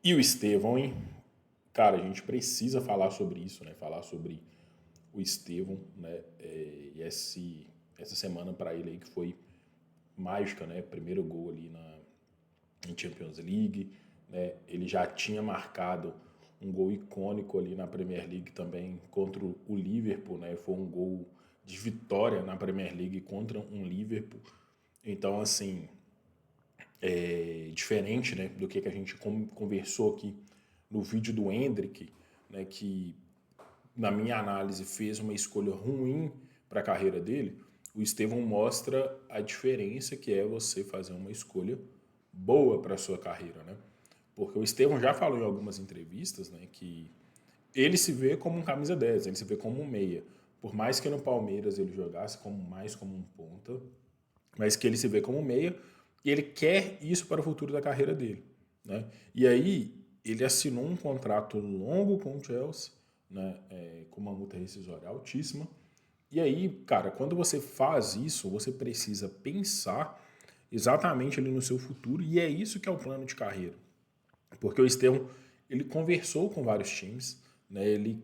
E o Estevão, hein? Cara, a gente precisa falar sobre isso, né? Falar sobre o Estevão, né? E essa semana para ele aí que foi mágica, né? Primeiro gol ali em Champions League, né? Ele já tinha marcado um gol icônico ali na Premier League também contra o Liverpool, né? Foi um gol de vitória na Premier League contra um Liverpool. Então, assim, diferente, né, do que a gente conversou aqui no vídeo do Hendrick, né, que na minha análise fez uma escolha ruim para a carreira dele. O Estevão mostra a diferença que é você fazer uma escolha boa para a sua carreira, né? Porque o Estevão já falou em algumas entrevistas, né, que ele se vê como um camisa 10, ele se vê como um meia. Por mais que no Palmeiras ele jogasse mais como um ponta, mas que ele se vê como um meia e ele quer isso para o futuro da carreira dele, né? E aí ele assinou um contrato longo com o Chelsea, né, com uma multa rescisória altíssima. E aí, cara, quando você faz isso, você precisa pensar exatamente ali no seu futuro e é isso que é o plano de carreira. Porque o Estevão, ele conversou com vários times, né? Ele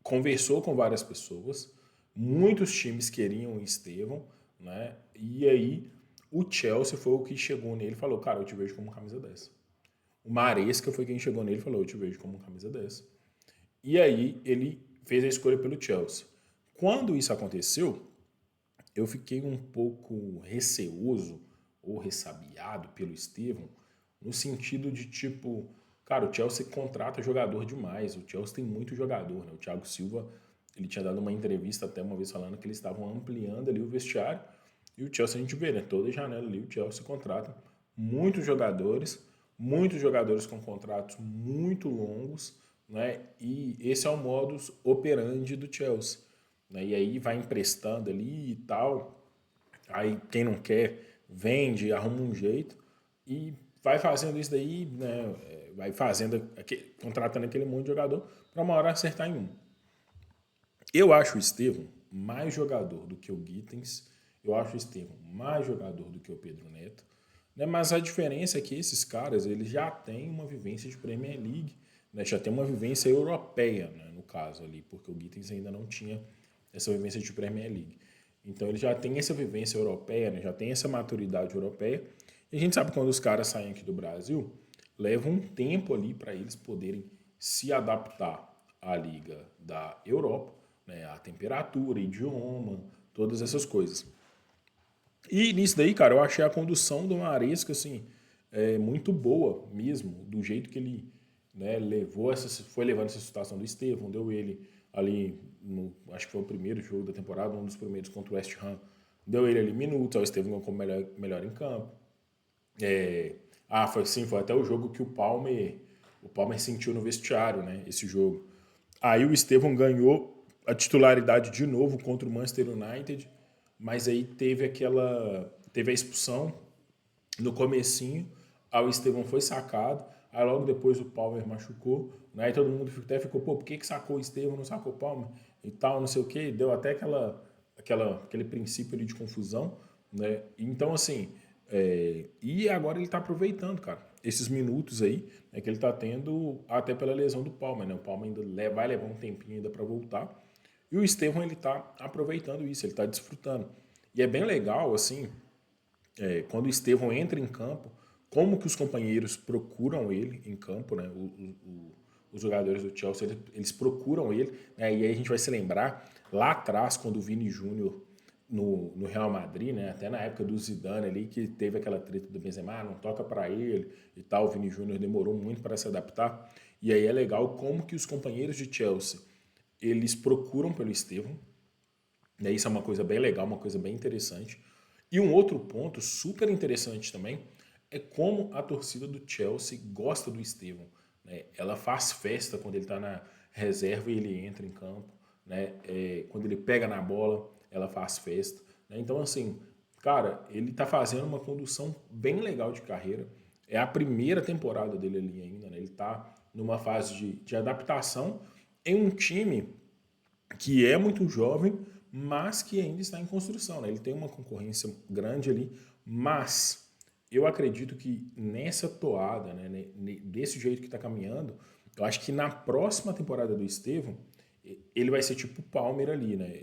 conversou com várias pessoas, muitos times queriam o Estevão, né? E aí o Chelsea foi o que chegou nele e falou, cara, eu te vejo como camisa 10. O Maresca foi quem chegou nele e falou, eu te vejo como camisa 10. E aí ele fez a escolha pelo Chelsea. Quando isso aconteceu, eu fiquei um pouco receoso ou ressabiado pelo Estevão, no sentido de tipo, cara, o Chelsea contrata jogador demais, o Chelsea tem muito jogador, né? O Thiago Silva, ele tinha dado uma entrevista até uma vez falando que eles estavam ampliando ali o vestiário, e o Chelsea a gente vê, né? Toda janela ali o Chelsea contrata muitos jogadores com contratos muito longos, né? E esse é o modus operandi do Chelsea, né? E aí vai emprestando ali e tal. Aí quem não quer vende, arruma um jeito e vai fazendo isso daí, né? Vai fazendo, contratando aquele monte de jogador para uma hora acertar em um. Eu acho o Estevão mais jogador do que o Gittens, eu acho o Estevão mais jogador do que o Pedro Neto, né? Mas a diferença é que esses caras eles já têm uma vivência de Premier League, né? Já tem uma vivência europeia, né? No caso ali, porque o Gittens ainda não tinha essa vivência de Premier League. Então ele já tem essa vivência europeia, né? Já tem essa maturidade europeia. E a gente sabe que quando os caras saem aqui do Brasil, leva um tempo ali para eles poderem se adaptar à liga da Europa, né? A temperatura, idioma, todas essas coisas. E nisso daí, cara, eu achei a condução do Maresca, assim, muito boa mesmo, do jeito que ele, né, foi levando essa situação do Estevão, deu ele ali, acho que foi o primeiro jogo da temporada, um dos primeiros contra o West Ham, deu ele ali minutos, o Estevão como melhor em campo. Foi sim, foi até o jogo que o Palmer sentiu no vestiário, né, esse jogo. Aí o Estevão ganhou a titularidade de novo contra o Manchester United, mas aí teve a expulsão no comecinho, aí o Estevão foi sacado, aí logo depois o Palmer machucou, né? E todo mundo até ficou, pô, por que sacou o Estevão, não sacou o Palmer? E tal, não sei o que, deu até aquele princípio ali de confusão, né? Então, assim, e agora ele tá aproveitando, cara, esses minutos aí, né, que ele tá tendo até pela lesão do Palmer, né? O Palmer ainda vai levar um tempinho ainda para voltar, e o Estevão, ele tá aproveitando isso, ele tá desfrutando. E é bem legal, assim, quando o Estevão entra em campo, como que os companheiros procuram ele em campo, né? Os jogadores do Chelsea, eles procuram ele, né? E aí a gente vai se lembrar, lá atrás, quando o Vini Júnior no Real Madrid, né? Até na época do Zidane ali, que teve aquela treta do Benzema, não toca para ele e tal, o Vini Júnior demorou muito para se adaptar. E aí é legal como que os companheiros de Chelsea, eles procuram pelo Estevão, né? Isso é uma coisa bem legal, uma coisa bem interessante. E um outro ponto super interessante também é como a torcida do Chelsea gosta do Estevão, né? Ela faz festa quando ele está na reserva e ele entra em campo, né? Quando ele pega na bola, ela faz festa, né? Então, assim, cara, ele está fazendo uma condução bem legal de carreira. É a primeira temporada dele ali ainda, né? Ele está numa fase de adaptação em um time que é muito jovem, mas que ainda está em construção, né? Ele tem uma concorrência grande ali, mas eu acredito que nessa toada, né, desse jeito que está caminhando, eu acho que na próxima temporada do Estevão, ele vai ser tipo o Palmer ali, né?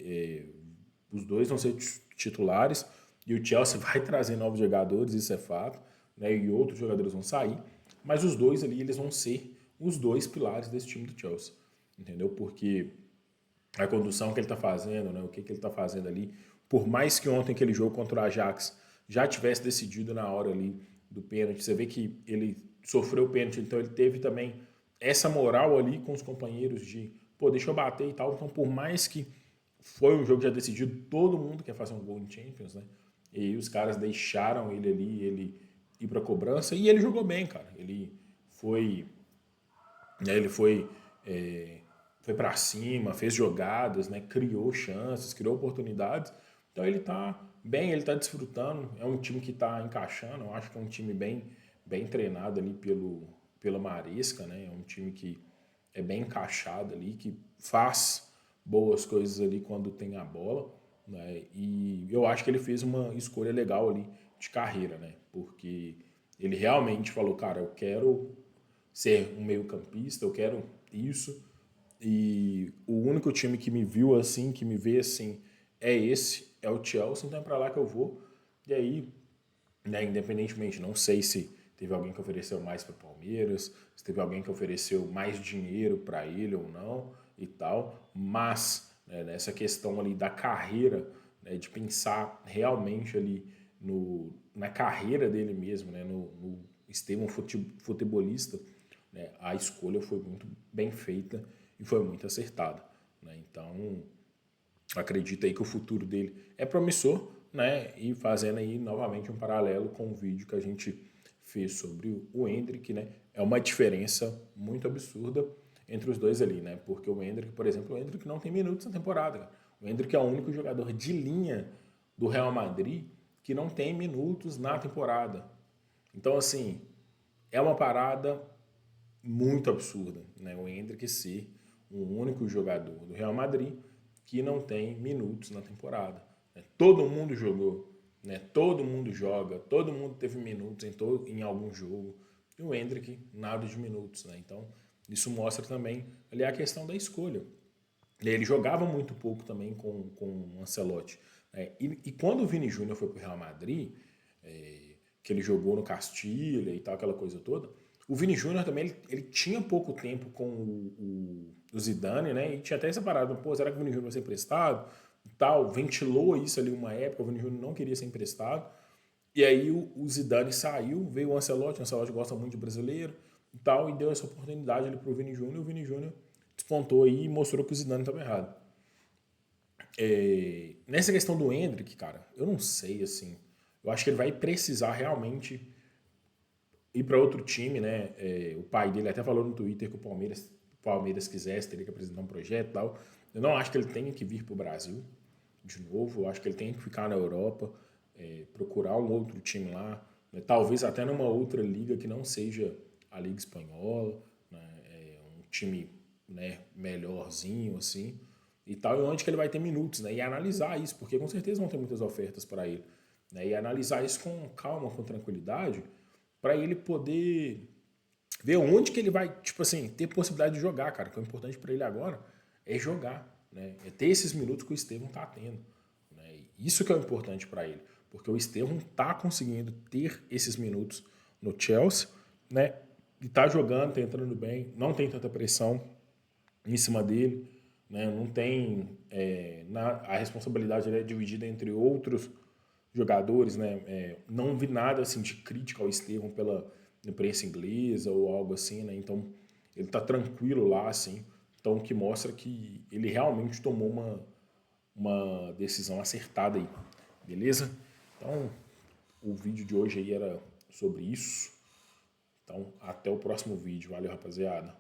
Os dois vão ser titulares e o Chelsea vai trazer novos jogadores, isso é fato, né? E outros jogadores vão sair, mas os dois ali eles vão ser os dois pilares desse time do Chelsea, entendeu? Porque a condução que ele está fazendo, né? O que ele está fazendo ali, por mais que ontem aquele jogo contra o Ajax já tivesse decidido na hora ali do pênalti, você vê que ele sofreu o pênalti, então ele teve também essa moral ali com os companheiros de, pô, deixa eu bater e tal. Então, por mais que foi um jogo já decidido, todo mundo quer fazer um gol em Champions, né? E aí os caras deixaram ele ali, ele ir para cobrança e ele jogou bem, cara. Foi, ele foi para cima, fez jogadas, né? Criou chances, criou oportunidades. Então ele tá bem, ele tá desfrutando. É um time que tá encaixando. Eu acho que é um time bem treinado ali pela Maresca, né? É um time que é bem encaixado ali, que faz boas coisas ali quando tem a bola, né? E eu acho que ele fez uma escolha legal ali de carreira, né? Porque ele realmente falou, cara, eu quero ser um meio-campista, eu quero isso. E o único time que me viu assim, que me vê assim, é o Chelsea, então é para lá que eu vou. E aí, né, independentemente, não sei se teve alguém que ofereceu mais para o Palmeiras, se teve alguém que ofereceu mais dinheiro para ele ou não e tal, mas né, nessa questão ali da carreira, né, de pensar realmente ali na carreira dele mesmo, né, no Estevão futebolista, né, a escolha foi muito bem feita e foi muito acertada. Né? Então, acredito aí que o futuro dele é promissor, né? E fazendo aí novamente um paralelo com o vídeo que a gente fez sobre o Endrick, né? É uma diferença muito absurda entre os dois ali, né? Porque o Endrick, por exemplo, o Endrick não tem minutos na temporada. Cara. O Endrick é o único jogador de linha do Real Madrid que não tem minutos na temporada. Então, assim, é uma parada muito absurda, né? O Endrick ser o único jogador do Real Madrid que não tem minutos na temporada. Né? Todo mundo jogou, né? Todo mundo joga, todo mundo teve minutos em algum jogo. E o Endrick, nada de minutos, né? Então, isso mostra também ali a questão da escolha. Ele jogava muito pouco também com o Ancelotti. Né? E quando o Vini Júnior foi para o Real Madrid, que ele jogou no Castilha e tal, aquela coisa toda, o Vini Júnior também, ele tinha pouco tempo com o Zidane, né? E tinha até essa parada, pô, será que o Vini Júnior vai ser emprestado? E tal, ventilou isso ali uma época, o Vini Júnior não queria ser emprestado. E aí o Zidane saiu, veio o Ancelotti gosta muito de brasileiro e tal, e deu essa oportunidade ali pro Vini Júnior, e o Vini Júnior despontou aí e mostrou que o Zidane estava errado. Nessa questão do Endrick, cara, eu não sei, assim, eu acho que ele vai precisar realmente ir para outro time, né? O pai dele até falou no Twitter que o Palmeiras quisesse, teria que apresentar um projeto e tal. Eu não acho que ele tenha que vir para o Brasil de novo. Eu acho que ele tem que ficar na Europa, procurar um outro time lá, né? Talvez até numa outra liga que não seja a Liga Espanhola, né? Um time, né, melhorzinho assim e tal, e onde que ele vai ter minutos, né? E analisar isso, porque com certeza vão ter muitas ofertas para ele, né? E analisar isso com calma, com tranquilidade, para ele poder ver onde que ele vai, tipo assim, ter possibilidade de jogar, cara. O que é importante para ele agora é jogar, né? É ter esses minutos que o Estevão tá tendo, né? Isso que é o importante para ele, porque o Estevão tá conseguindo ter esses minutos no Chelsea, né? E tá jogando, tá entrando bem, não tem tanta pressão em cima dele, né? Não tem a responsabilidade é dividida entre outros jogadores, né? Não vi nada assim de crítica ao Estevão pela imprensa inglesa ou algo assim, né? Então ele tá tranquilo lá, assim. Então o que mostra que ele realmente tomou uma decisão acertada aí, beleza? Então o vídeo de hoje aí era sobre isso. Então até o próximo vídeo, valeu rapaziada.